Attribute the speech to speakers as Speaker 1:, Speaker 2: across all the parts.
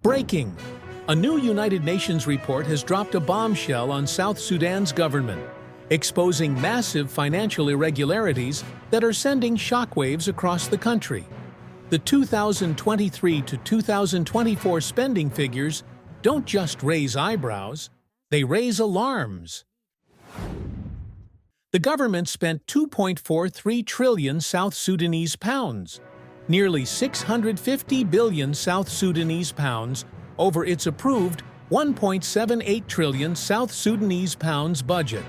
Speaker 1: Breaking! A new United Nations report has dropped a bombshell on South Sudan's government, exposing massive financial irregularities that are sending shockwaves across the country. The 2023 to 2024 spending figures don't just raise eyebrows, they raise alarms. The government spent 2.43 trillion South Sudanese pounds, nearly 650 billion South Sudanese pounds, over its approved 1.78 trillion South Sudanese pounds budget.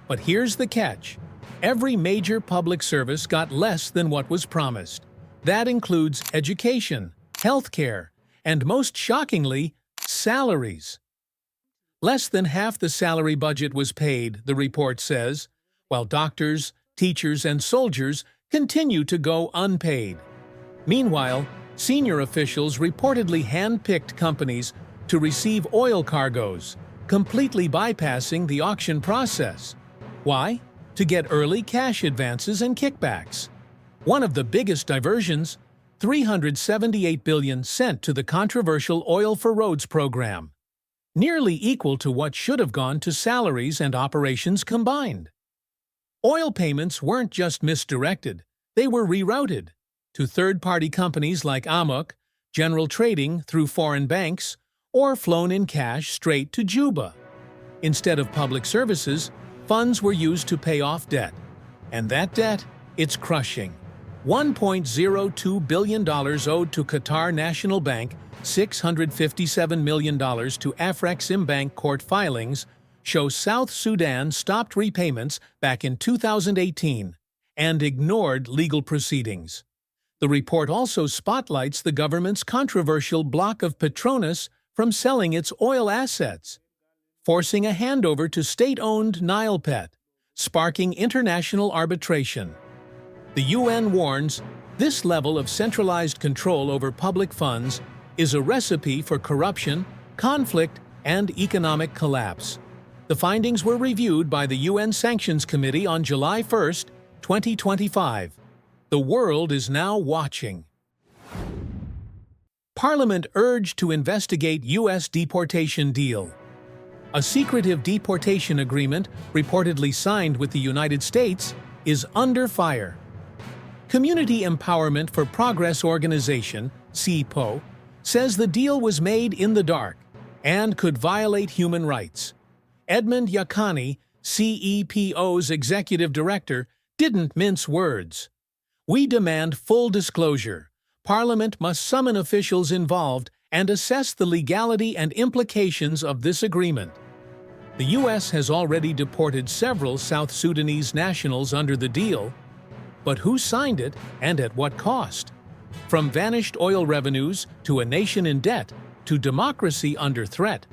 Speaker 1: But here's the catch. Every major public service got less than what was promised. That includes education, healthcare, and most shockingly, salaries. Less than half the salary budget was paid, the report says, while doctors, teachers, and soldiers continue to go unpaid. Meanwhile, senior officials reportedly hand-picked companies to receive oil cargoes, completely bypassing the auction process. Why? To get early cash advances and kickbacks. One of the biggest diversions, $378 billion sent to the controversial Oil for Roads program, nearly equal to what should have gone to salaries and operations combined. Oil payments weren't just misdirected, they were rerouted to third-party companies like Amuk, general trading through foreign banks, or flown in cash straight to Juba. Instead of public services, funds were used to pay off debt. And that debt, it's crushing. $1.02 billion owed to Qatar National Bank, $657 million to Afreximbank court filings show South Sudan stopped repayments back in 2018 and ignored legal proceedings. The report also spotlights the government's controversial block of Petronas from selling its oil assets, forcing a handover to state-owned Nilepet, sparking international arbitration. The UN warns this level of centralized control over public funds is a recipe for corruption, conflict, and economic collapse. The findings were reviewed by the UN Sanctions Committee on July 1, 2025. The world is now watching. Parliament urged to investigate U.S. deportation deal. A secretive deportation agreement, reportedly signed with the United States, is under fire. Community Empowerment for Progress organization, CEPO, says the deal was made in the dark and could violate human rights. Edmund Yakani, CEPO's executive director, didn't mince words. We demand full disclosure. Parliament must summon officials involved and assess the legality and implications of this agreement. The U.S. has already deported several South Sudanese nationals under the deal, but who signed it and at what cost? From vanished oil revenues to a nation in debt to democracy under threat,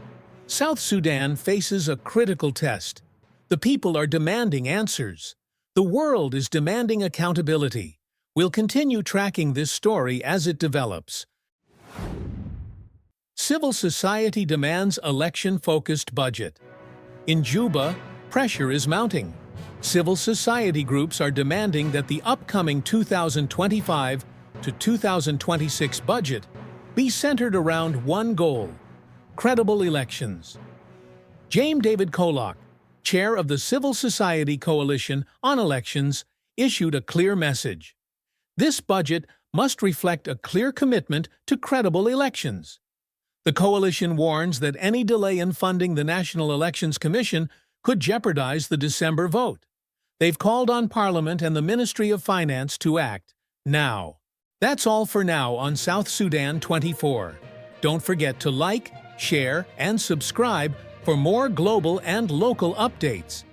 Speaker 1: South Sudan faces a critical test. The people are demanding answers. The world is demanding accountability. We'll continue tracking this story as it develops. Civil society demands election-focused budget. In Juba, pressure is mounting. Civil society groups are demanding that the upcoming 2025 to 2026 budget be centered around one goal: credible elections. Jame Kolok, chair of the Civil Society Coalition on Elections, issued a clear message. This budget must reflect a clear commitment to credible elections. The coalition warns that any delay in funding the National Elections Commission could jeopardize the December vote. They've called on Parliament and the Ministry of Finance to act now. That's all for now on South Sudan 24. Don't forget to like, share, and subscribe for more global and local updates.